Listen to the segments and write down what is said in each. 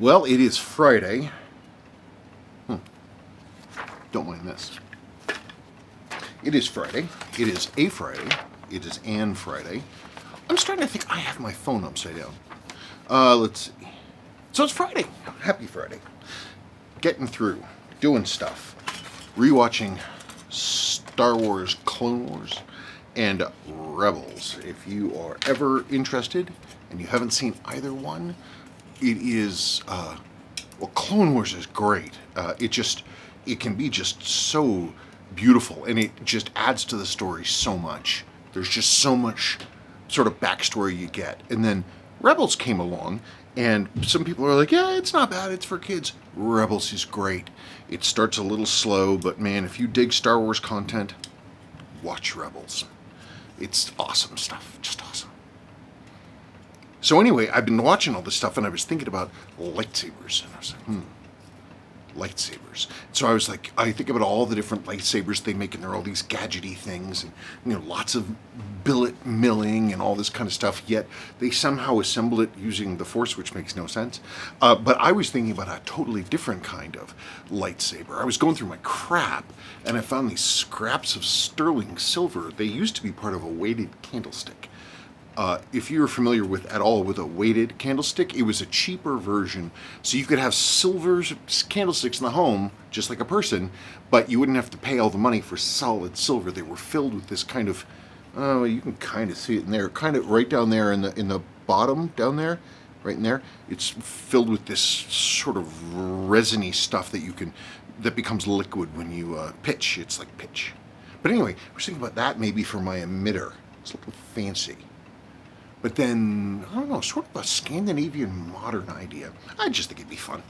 Well, it is Friday. Don't mind this. It is Friday. It is a Friday. It is an Friday. I'm starting to think I have my phone upside down. Let's see. So it's Friday. Happy Friday. Getting through, doing stuff, rewatching Star Wars, Clone Wars, and Rebels. If you are ever interested and you haven't seen either one, it is, well, Clone Wars is great. It can be just so beautiful, and it just adds to the story so much. There's just so much sort of backstory you get. And then Rebels came along, and some people are like, yeah, it's not bad, it's for kids. Rebels is great. It starts a little slow, but man, if you dig Star Wars content, watch Rebels. It's awesome stuff, just awesome. So anyway, I've been watching all this stuff, and I was thinking about lightsabers, and I was like, lightsabers. So I think about all the different lightsabers they make, and there are all these gadgety things, and lots of billet milling and all this kind of stuff, yet they somehow assemble it using the Force, which makes no sense. But I was thinking about a totally different kind of lightsaber. I was going through my crap, and I found these scraps of sterling silver. They used to be part of a weighted candlestick. If you're familiar at all with a weighted candlestick, it was a cheaper version. So you could have silver candlesticks in the home, just like a person, but you wouldn't have to pay all the money for solid silver. They were filled with this kind of, you can kind of see it in there, kind of right down there in the bottom, down there, right in there. It's filled with this sort of resiny stuff that becomes liquid when you pitch. It's like pitch. But anyway, I was thinking about that maybe for my emitter. It's a little fancy. But then, I don't know, sort of a Scandinavian modern idea. I just think it'd be fun.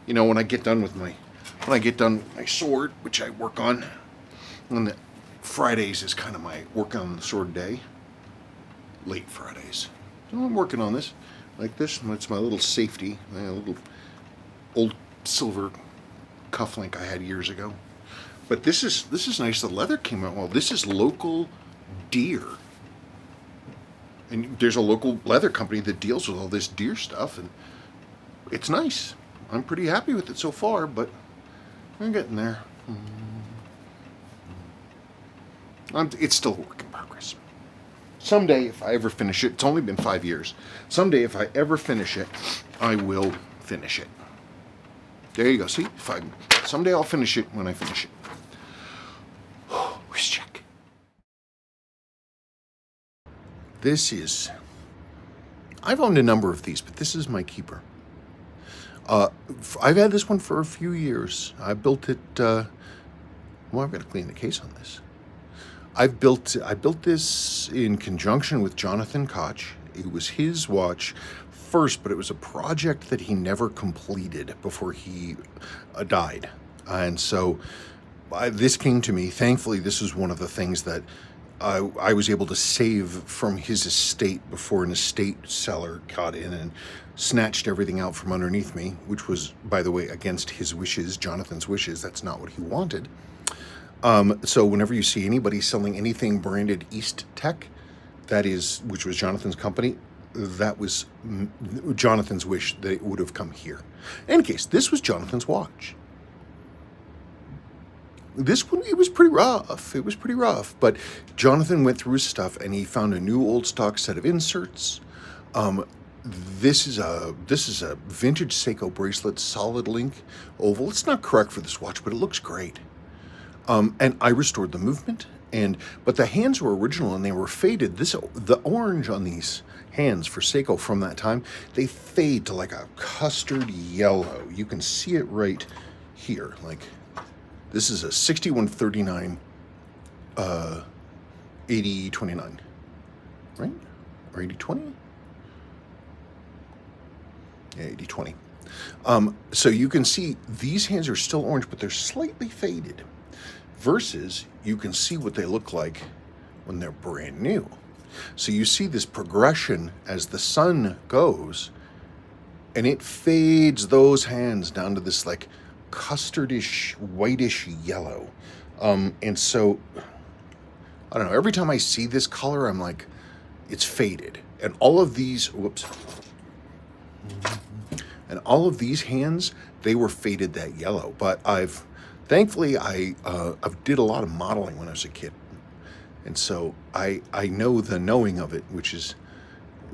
When I get done with my sword, which I work on the Fridays is kind of my work on the sword day. Late Fridays. So I'm working on this, like this. It's my little safety, my little old silver cufflink I had years ago. But this is nice. The leather came out well. This is local deer. And there's a local leather company that deals with all this deer stuff, and it's nice. I'm pretty happy with it so far, but I'm getting there. It's still a work in progress. Someday, if I ever finish it, it's only been 5 years. Someday, if I ever finish it, I will finish it. There you go. See? Someday I'll finish it when I finish it. Where's check? I've owned a number of these, but this is my keeper. I've had this one for a few years. I built it, I've got to clean the case on this. I built this in conjunction with Jonathan Koch. It was his watch first, but it was a project that he never completed before he died. And so this came to me. Thankfully, this is one of the things that I was able to save from his estate before an estate seller got in and snatched everything out from underneath me, which was, by the way, against his wishes, Jonathan's wishes. That's not what he wanted. So whenever you see anybody selling anything branded East Tech, which was Jonathan's company, that was Jonathan's wish that it would have come here. In any case, this was Jonathan's watch. This one, it was pretty rough, but Jonathan went through his stuff and he found a new old stock set of inserts. This is a vintage Seiko bracelet, solid link oval. It's not correct for this watch, but it looks great. And I restored the movement, but the hands were original and they were faded. The orange on these hands for Seiko from that time, they fade to like a custard yellow. You can see it right here, like. This is a 6139 8029, right? Or 8020? Yeah, 8020. So you can see these hands are still orange, but they're slightly faded. Versus you can see what they look like when they're brand new. So you see this progression as the sun goes, and it fades those hands down to this like custardish, whitish yellow. And so, I don't know, every time I see this color, I'm like, it's faded. And all of these, And all of these hands, they were faded that yellow. But thankfully, I did a lot of modeling when I was a kid. And so I know the knowing of it, which is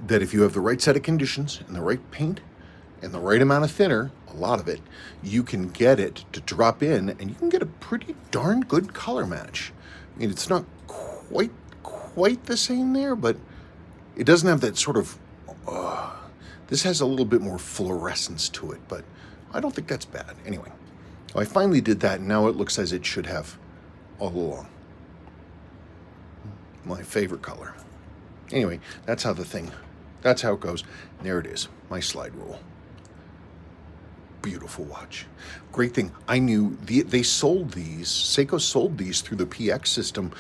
that if you have the right set of conditions and the right paint and the right amount of thinner, a lot of it, you can get it to drop in and you can get a pretty darn good color match. I mean, it's not quite the same there, but it doesn't have that sort of, this has a little bit more fluorescence to it, but I don't think that's bad. Anyway, I finally did that, and now it looks as it should have all along. My favorite color. Anyway, that's how it goes. There it is, my slide rule. Beautiful watch. Great thing. I knew they sold these, Seiko sold these through the PX system.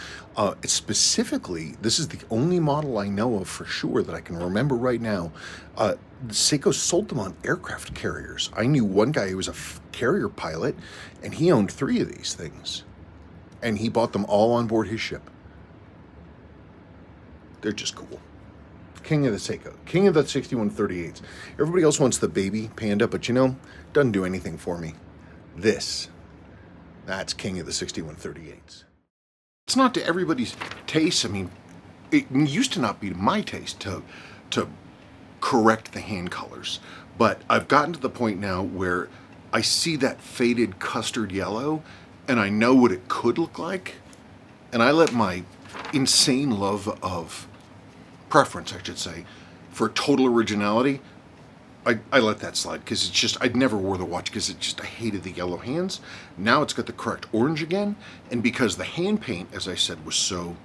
Specifically, this is the only model I know of for sure that I can remember right now. Seiko sold them on aircraft carriers. I knew one guy who was a carrier pilot, and he owned 3 of these things. And he bought them all on board his ship. They're just cool. King of the Seiko. King of the 6138s. Everybody else wants the baby Panda, but doesn't do anything for me. That's King of the 6138s. It's not to everybody's taste. I mean, it used to not be to my taste to correct the hand colors. But I've gotten to the point now where I see that faded custard yellow and I know what it could look like. And I let my insane love of preference, I should say, for total originality, I let that slide because it's just, I'd never wore the watch because I hated the yellow hands. Now it's got the correct orange again, and because the hand paint, as I said, was so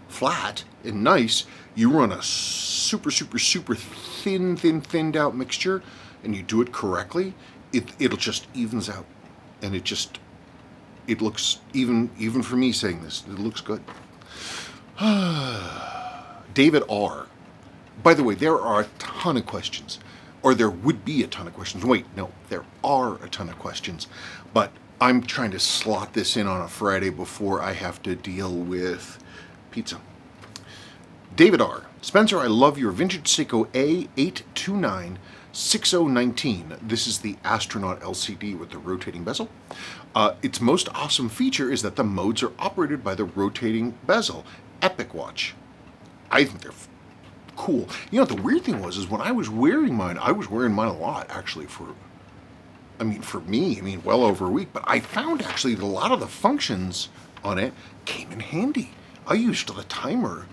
flat and nice, you run a super thinned out mixture and you do it correctly, it'll just evens out, and it looks, even for me saying this, it looks good. David R. By the way, there are a ton of questions, or there would be a ton of questions. Wait, no, there are a ton of questions, but I'm trying to slot this in on a Friday before I have to deal with pizza. David R. Spencer, I love your vintage Seiko A8296019. This is the astronaut LCD with the rotating bezel. Its most awesome feature is that the modes are operated by the rotating bezel. Epic watch. I think they're cool. The weird thing is when I was wearing mine a lot, actually, for me, well over a week, but I found actually that a lot of the functions on it came in handy. I used the timer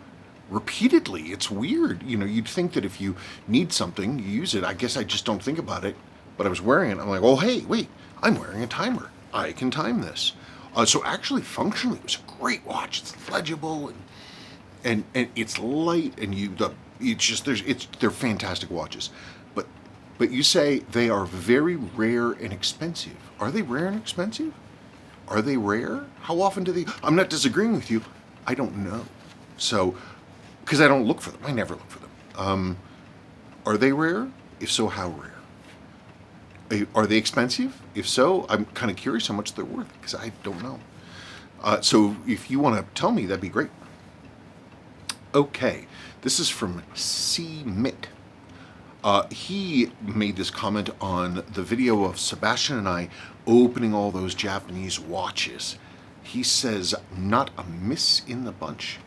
repeatedly. It's weird. You'd think that if you need something, you use it. I guess I just don't think about it, but I was wearing it. I'm like, oh, hey, wait, I'm wearing a timer. I can time this. So actually, functionally, it was a great watch. It's legible and it's light, and they're fantastic watches. But you say they are very rare and expensive. Are they rare and expensive? Are they rare? How often do they? I'm not disagreeing with you. I don't know. So, because I don't look for them. I never look for them. Are they rare? If so, how rare? Are they expensive? If so, I'm kind of curious how much they're worth, because I don't know. So if you want to tell me, that'd be great. Okay, this is from C. Mick. He made this comment on the video of Sebastian and I opening all those Japanese watches. He says, not a miss in the bunch.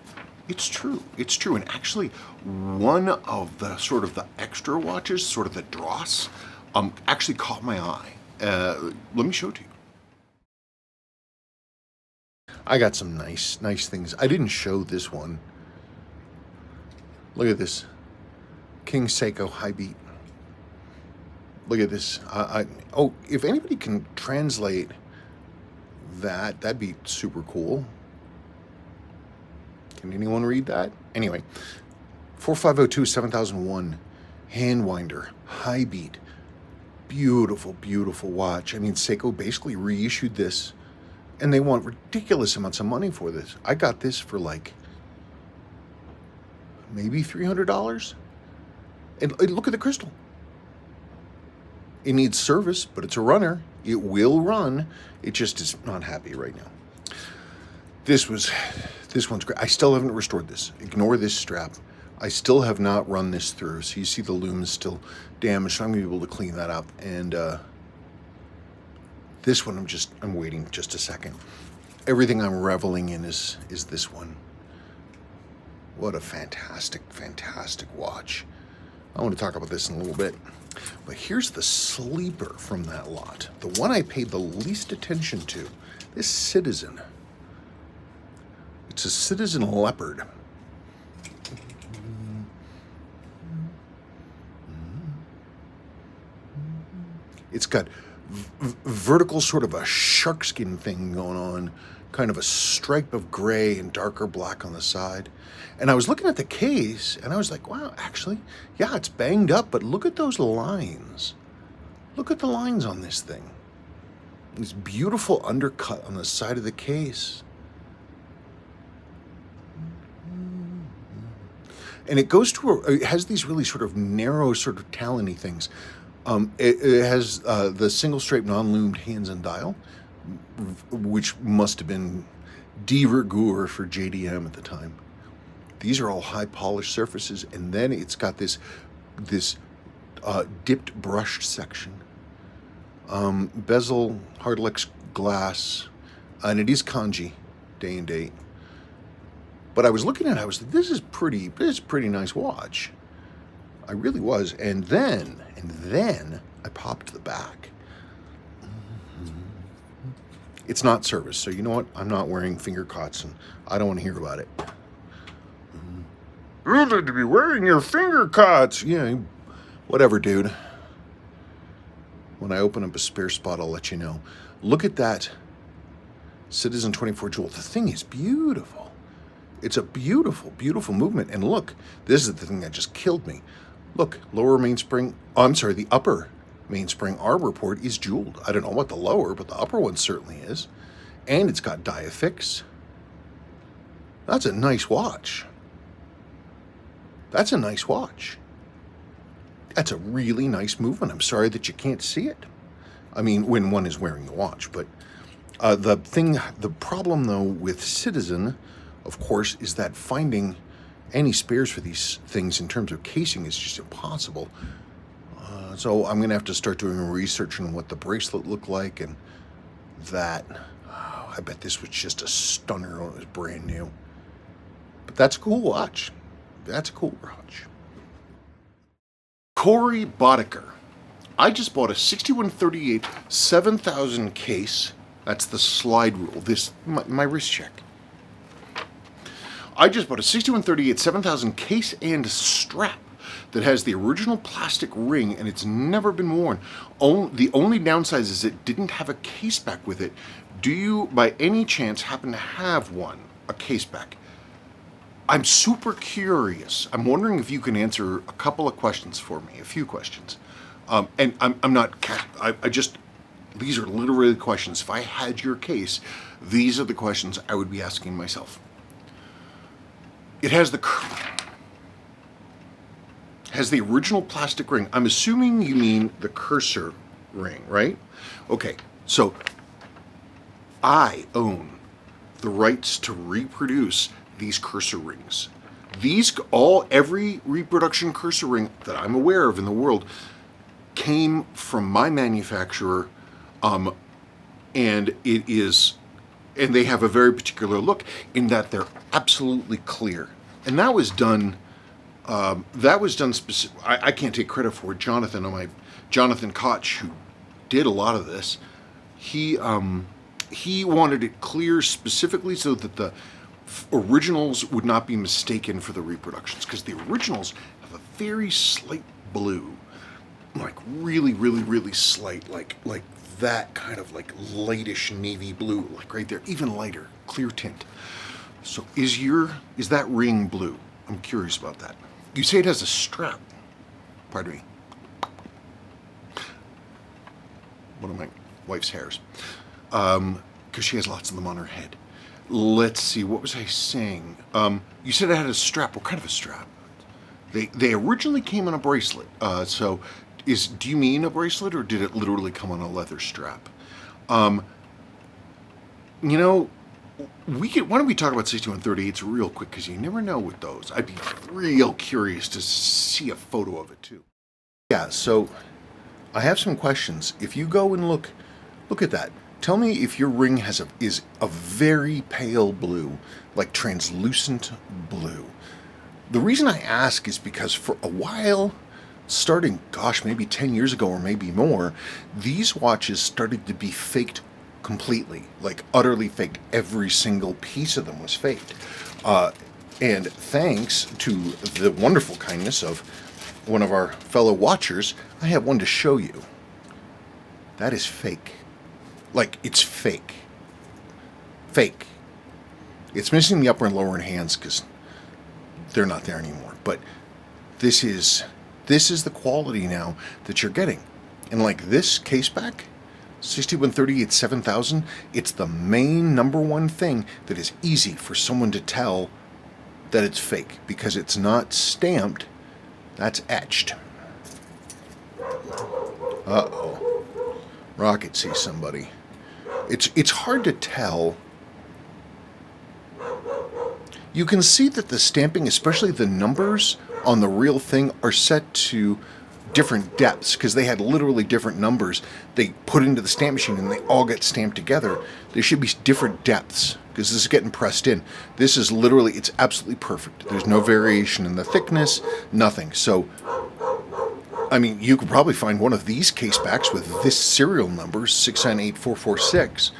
It's true. And actually, one of the sort of the extra watches, sort of the dross, actually caught my eye. Let me show it to you. I got some nice things. I didn't show this one. Look at this. King Seiko High Beat. Look at this. If anybody can translate that'd be super cool. Can anyone read that? Anyway, 4502 7001 hand winder, High Beat. Beautiful watch. Seiko basically reissued this, and they want ridiculous amounts of money for this. I got this for maybe $300. And look at the crystal. It needs service, but it's a runner. It will run. It just is not happy right now. This one's great. I still haven't restored this. Ignore this strap. I still have not run this through, so you see the lume is still damaged. So I'm going to be able to clean that up. And this one, I'm waiting just a second. Everything I'm reveling in is this one. What a fantastic, fantastic watch. I want to talk about this in a little bit. But here's the sleeper from that lot. The one I paid the least attention to. This Citizen. It's a Citizen Leopard. It's got vertical sort of a sharkskin thing going on, kind of a stripe of gray and darker black on the side. And I was looking at the case and I was like, wow, actually, yeah, it's banged up, but look at those lines. Look at the lines on this thing. This beautiful undercut on the side of the case. And it goes to it has these really sort of narrow, sort of talony things. It has the single stripe non-loomed hands and dial, which must have been de rigueur for JDM at the time. These are all high polished surfaces, and then it's got this dipped brushed section. Bezel, Hardlex glass, and it is kanji, day and date. But I was looking at it, I was like, this is a pretty nice watch. I really was. And then I popped the back. It's not service, so you know what? I'm not wearing finger cots, and I don't want to hear about it. You need to be wearing your finger cots. Yeah, whatever, dude. When I open up a spare spot, I'll let you know. Look at that Citizen 24 Jewel. The thing is beautiful. It's a beautiful, beautiful movement. And look, this is the thing that just killed me. Look, lower mainspring, the upper mainspring arbor port is jeweled. I don't know about the lower, but the upper one certainly is. And it's got diafix. That's a nice watch. That's a nice watch. That's a really nice movement. I'm sorry that you can't see it. I mean, when one is wearing the watch, but the problem though with Citizen, of course, is that finding any spares for these things in terms of casing is just impossible. So I'm going to have to start doing research on what the bracelet looked like, and that. Oh, I bet this was just a stunner when it was brand new. But that's a cool watch. That's a cool watch. Corey Boddicker. I just bought a 6138 7000 case. That's the slide rule. My wrist check. I just bought a 6138 7000 case and strap that has the original plastic ring, and it's never been worn. The only downside is it didn't have a case back with it. Do you, by any chance, happen to have a case back? I'm super curious. I'm wondering if you can answer a couple of questions for me, a few questions. And I'm not, these are literally questions. If I had your case, these are the questions I would be asking myself. It has the original plastic ring. I'm assuming you mean the cursor ring, right? Okay, so I own the rights to reproduce these cursor rings. Every reproduction cursor ring that I'm aware of in the world came from my manufacturer, and they have a very particular look in that they're absolutely clear. And that was done specific. I can't take credit for it. Jonathan Koch, who did a lot of this, he wanted it clear specifically so that the originals would not be mistaken for the reproductions, because the originals have a very slight blue, like really, really, really slight, like that kind of like lightish navy blue, like right there, even lighter, clear tint. So is that ring blue? I'm curious about that. You say it has a strap. Pardon me. One of my wife's hairs. Because she has lots of them on her head. Let's see, what was I saying? You said it had a strap. What kind of a strap? They originally came on a bracelet. Do you mean a bracelet, or did it literally come on a leather strap? Why don't we talk about 6138s real quick, because you never know with those. I'd be real curious to see a photo of it too. Yeah, so I have some questions. If you go and look at that. Tell me if your ring is a very pale blue, like translucent blue. The reason I ask is because for a while, starting, gosh, maybe 10 years ago or maybe more, these watches started to be faked completely, like utterly faked. Every single piece of them was faked. And thanks to the wonderful kindness of one of our fellow watchers, I have one to show you. That is fake. Like, it's fake. Fake. It's missing the upper and lower hands because they're not there anymore. But this is the quality now that you're getting. And like this case back, 6138 7000, it's the main #1 thing that is easy for someone to tell that it's fake, because it's not stamped, that's etched. Uh-oh. Rocket sees somebody. It's hard to tell. You can see that the stamping, especially the numbers on the real thing, are set to different depths, because they had literally different numbers they put into the stamp machine and they all get stamped together. There should be different depths, because this is getting pressed in. This is literally, it's absolutely perfect. There's no variation in the thickness, nothing. So, I mean, you could probably find one of these case backs with this serial number, 698446.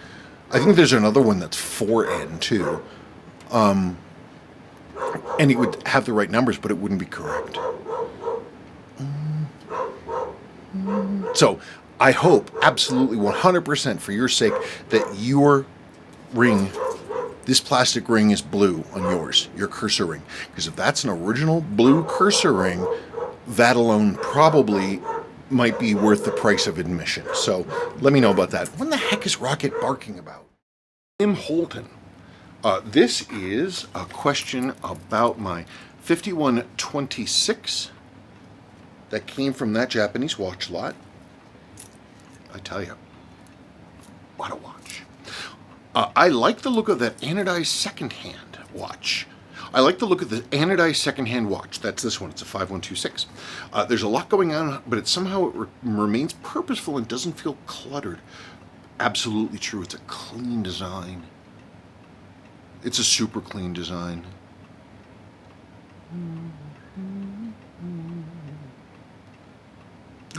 I think there's another one that's 4N too. And it would have the right numbers, but it wouldn't be correct. So, I hope, absolutely 100% for your sake, that your ring, this plastic ring, is blue on yours, your cursor ring. Because if that's an original blue cursor ring, that alone probably might be worth the price of admission. So let me know about that. What the heck is Rocket barking about? Tim Holton. This is a question about my 5126 that came from that Japanese watch lot. I tell you, what a watch. I like the look of that anodized secondhand watch. I like the look of the anodized secondhand watch. That's this one. It's a 5126. There's a lot going on, but somehow it remains purposeful and doesn't feel cluttered. Absolutely true. It's a clean design. It's a super clean design.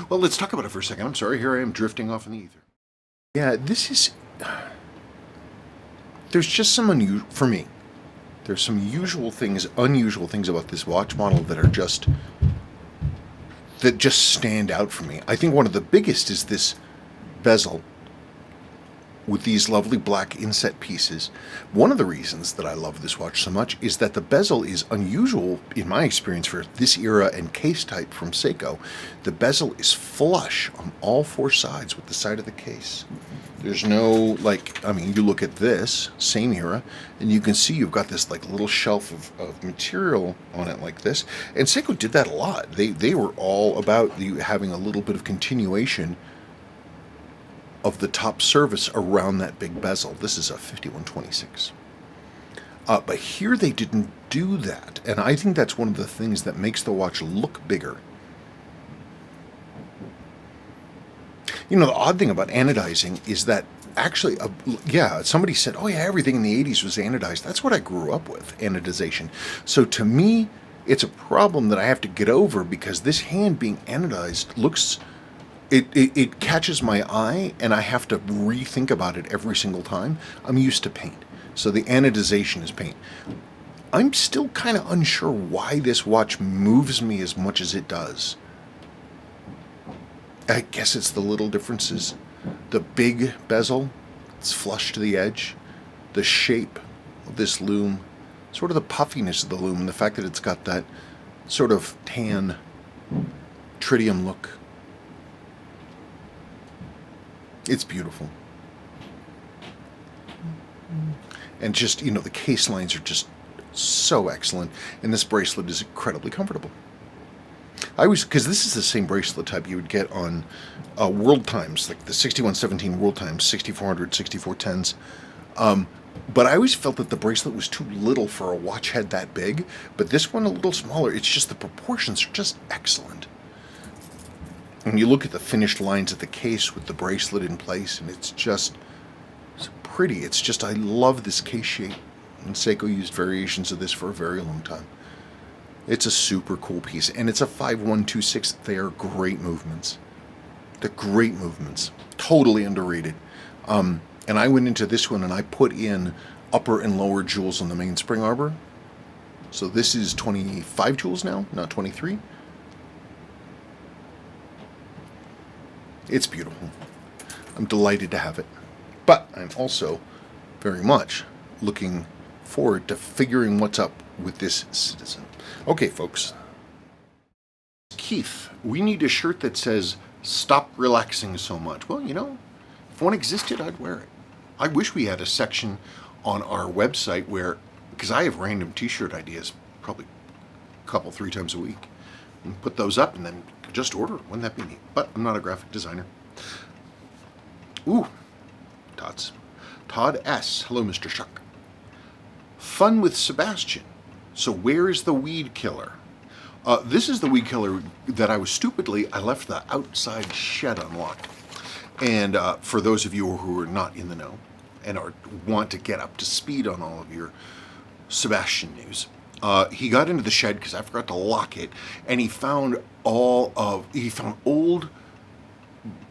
Well, let's talk about it for a second. I'm sorry. Here I am drifting off in the ether. Yeah, this is... There's just some unusual... For me, there's some unusual things about this watch model that are just... that just stand out for me. I think one of the biggest is this bezel with these lovely black inset pieces. One of the reasons that I love this watch so much is that the bezel is unusual, in my experience, for this era and case type from Seiko. The bezel is flush on all four sides with the side of the case. There's no, like, I mean, you look at this, same era, and you can see you've got this, like, little shelf of material on it like this. And Seiko did that a lot. They were all about you having a little bit of continuation of the top surface around that big bezel. This is a 5126. But here they didn't do that, and I think that's one of the things that makes the watch look bigger. You know, the odd thing about anodizing is that actually, yeah, somebody said, oh yeah, everything in the 80s was anodized. That's what I grew up with, anodization. So to me, it's a problem that I have to get over, because this hand being anodized looks... It catches my eye, and I have to rethink about it every single time. I'm used to paint, so the anodization is paint. I'm still kind of unsure why this watch moves me as much as it does. I guess it's the little differences. The big bezel, it's flush to the edge. The shape of this loom, sort of the puffiness of the loom, and the fact that it's got that sort of tan tritium look. It's beautiful. And just, you know, the case lines are just so excellent. And this bracelet is incredibly comfortable. Because this is the same bracelet type you would get on World Times, like the 6117 World Times, 6400, 6410s. But I always felt that the bracelet was too little for a watch head that big, but this one a little smaller. It's just the proportions are just excellent. And you look at the finished lines of the case with the bracelet in place, and it's pretty. It's just, I love this case shape. And Seiko used variations of this for a very long time. It's a super cool piece, and it's a 5126. They are great movements. They're great movements. Totally underrated. And I went into this one and I put in upper and lower jewels on the mainspring arbor. So this is 25 jewels now, not 23. It's beautiful. I'm delighted to have it. But I'm also very much looking forward to figuring what's up with this citizen. Okay, folks. Keith, we need a shirt that says, "Stop relaxing so much." Well, you know, if one existed, I'd wear it. I wish we had a section on our website where, because I have random t-shirt ideas probably a couple, 3 times a week, and put those up and then just order. Wouldn't that be neat? But I'm not a graphic designer. Ooh, Todd S. Hello, Mr. Shuck. Fun with Sebastian. So where is the weed killer? This is the weed killer that I left the outside shed unlocked. And for those of you who are not in the know and want to get up to speed on all of your Sebastian news, he got into the shed because I forgot to lock it, and he found old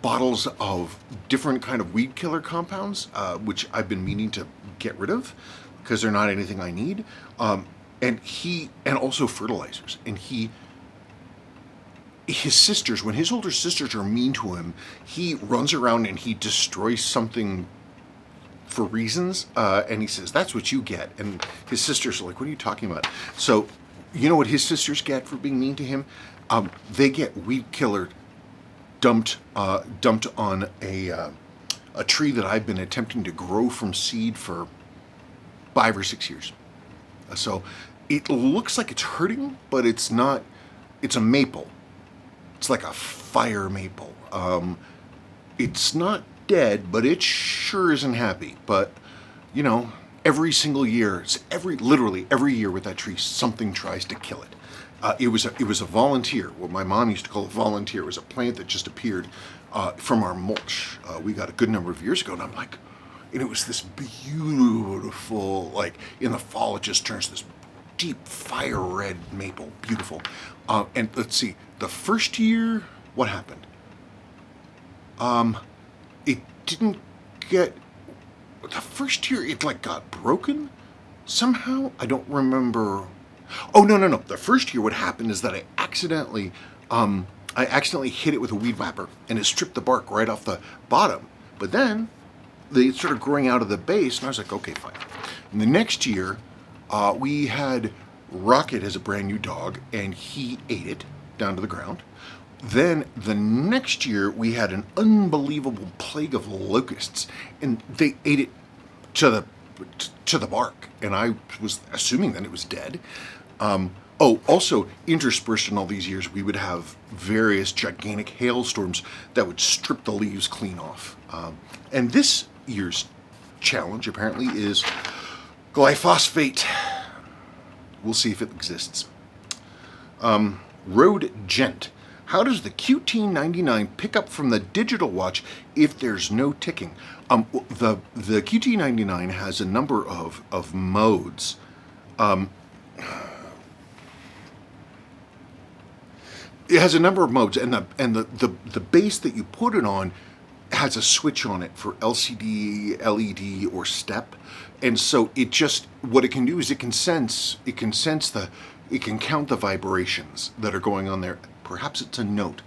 bottles of different kind of weed killer compounds, which I've been meaning to get rid of because they're not anything I need. And also fertilizers. And his sisters, when his older sisters are mean to him, he runs around and he destroys something for reasons, and he says, "That's what you get." And his sisters are like, "What are you talking about?" So, you know what his sisters get for being mean to him? They get weed killer dumped on a tree that I've been attempting to grow from seed for 5 or 6 years. So it looks like it's hurting, but it's not. It's a maple. It's like a fire maple. It's not dead, but it sure isn't happy. But, you know, every single year, literally every year with that tree, something tries to kill it. It was a volunteer. What my mom used to call a volunteer. It was a plant that just appeared from our mulch. We got a good number of years ago, and I'm like, and it was this beautiful, like in the fall, it just turns this deep fire red maple, beautiful. And let's see, the first year, what happened? It didn't get. The first year, it like got broken somehow. I don't remember. Oh, no. The first year, what happened is that I accidentally hit it with a weed whapper, and it stripped the bark right off the bottom. But then they started growing out of the base, and I was like, okay, fine. And the next year, we had Rocket as a brand new dog, and he ate it down to the ground. Then the next year, we had an unbelievable plague of locusts, and they ate it to the bark, and I was assuming then it was dead. Also, interspersed in all these years, we would have various gigantic hailstorms that would strip the leaves clean off. And this year's challenge, apparently, is glyphosate. We'll see if it exists. Road Gent. How does the QT99 pick up from the digital watch if there's no ticking? The QT99 has a number of modes. It has a number of modes, and the base that you put it on has a switch on it for LCD, LED, or step. And so what it can do is it can count the vibrations that are going on there. Perhaps it's a note.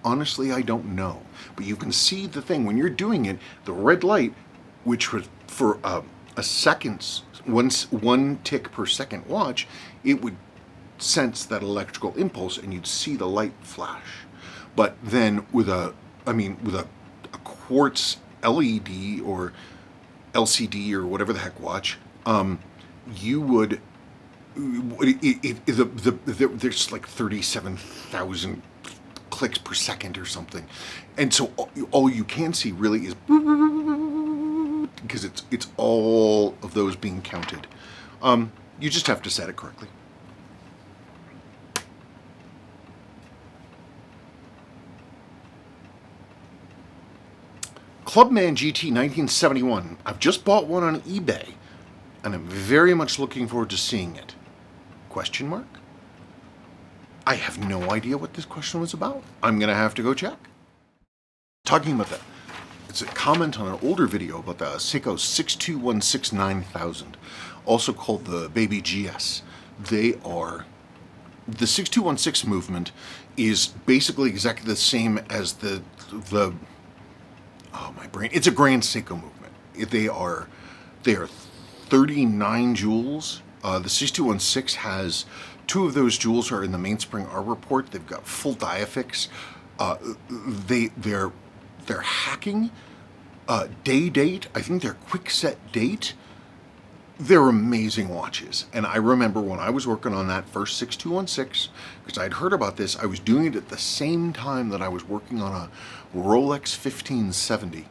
Honestly, I don't know. But you can see the thing when you're doing it, the red light, which was for a second's, one tick per second watch, it would sense that electrical impulse and you'd see the light flash. But then with a quartz LED or LCD or whatever the heck watch, you would there's like 37,000 clicks per second or something, and so all you can see really is because it's all of those being counted. You just have to set it correctly. Clubman GT 1971. I've just bought one on eBay, and I'm very much looking forward to seeing it. Question mark? I have no idea what this question was about. I'm going to have to go check. Talking about that, it's a comment on an older video about the Seiko 6216 9000, also called the Baby GS. The 6216 movement is basically exactly the same as the oh, my brain. It's a Grand Seiko movement. They are 39 jewels. The 6216 has 2 of those jewels are in the mainspring arbor port. They've got full diafix. They're hacking. Day date. I think they're quick set date. They're amazing watches. And I remember when I was working on that first 6216, because I'd heard about this, I was doing it at the same time that I was working on a Rolex 1570.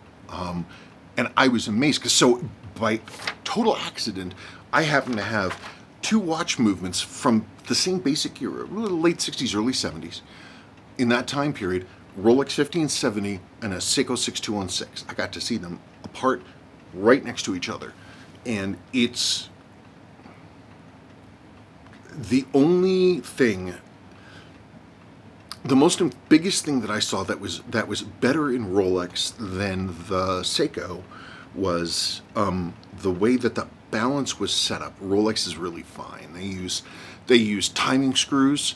And I was amazed, because so by total accident, I happened to have 2 watch movements from the same basic era, late 60s, early 70s. In that time period, Rolex 1570 and a Seiko 6216. I got to see them apart right next to each other. And it's the only thing, the biggest thing that I saw that was better in Rolex than the Seiko was the way that the balance was set up. Rolex is really fine. They use timing screws,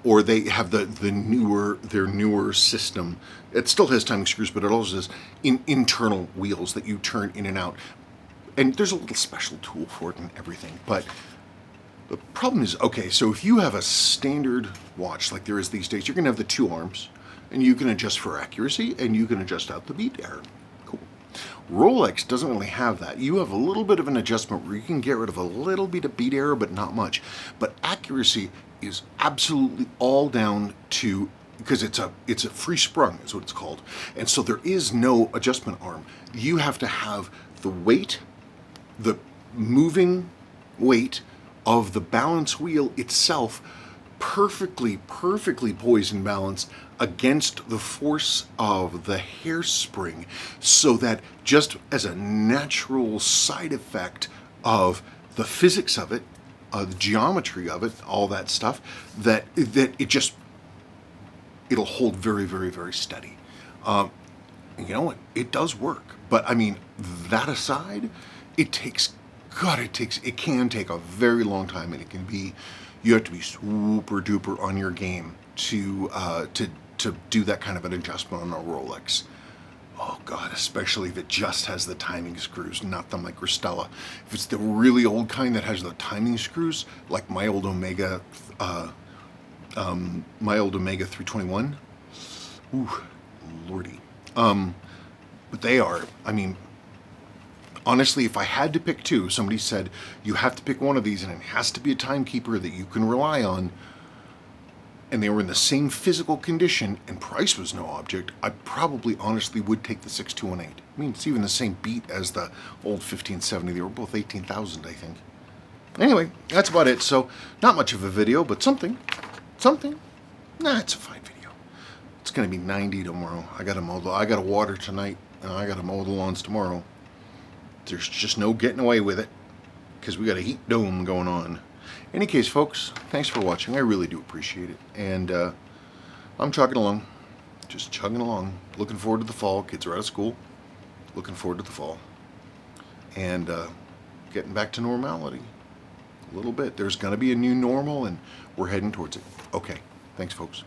or they have their newer system. It still has timing screws, but it also has internal wheels that you turn in and out. And there's a little special tool for it and everything. But the problem is, okay, so if you have a standard watch like there is these days, you're going to have the 2 arms, and you can adjust for accuracy, and you can adjust out the beat error. Cool. Rolex doesn't really have that. You have a little bit of an adjustment where you can get rid of a little bit of beat error, but not much. But accuracy is absolutely all down to, because it's a free sprung is what it's called. And so there is no adjustment arm. You have to have the weight, the moving weight of the balance wheel itself perfectly poised and balanced against the force of the hairspring, so that just as a natural side effect of the physics of it, the geometry of it, all that stuff, that it'll hold very steady. You know what? It does work. But I mean, that aside, it can take a very long time, and you have to be super duper on your game to do that kind of an adjustment on a Rolex. Oh God, especially if it just has the timing screws, not the Microstella. If it's the really old kind that has the timing screws, like my old Omega 321. Ooh, lordy. But they are, I mean, honestly, if I had to pick 2, somebody said, you have to pick one of these and it has to be a timekeeper that you can rely on, and they were in the same physical condition and price was no object, I probably honestly would take the 6218. I mean, it's even the same beat as the old 1570. They were both 18,000, I think. Anyway, that's about it. So, not much of a video, but something. Nah, it's a fine video. It's going to be 90 tomorrow. I got to water tonight, and I got to mow the lawns tomorrow. There's just no getting away with it, because we got a heat dome going on. In any case, folks, thanks for watching. I really do appreciate it. And I'm chugging along. Just chugging along. Looking forward to the fall. Kids are out of school. Looking forward to the fall. And getting back to normality. A little bit. There's going to be a new normal, and we're heading towards it. Okay. Thanks, folks.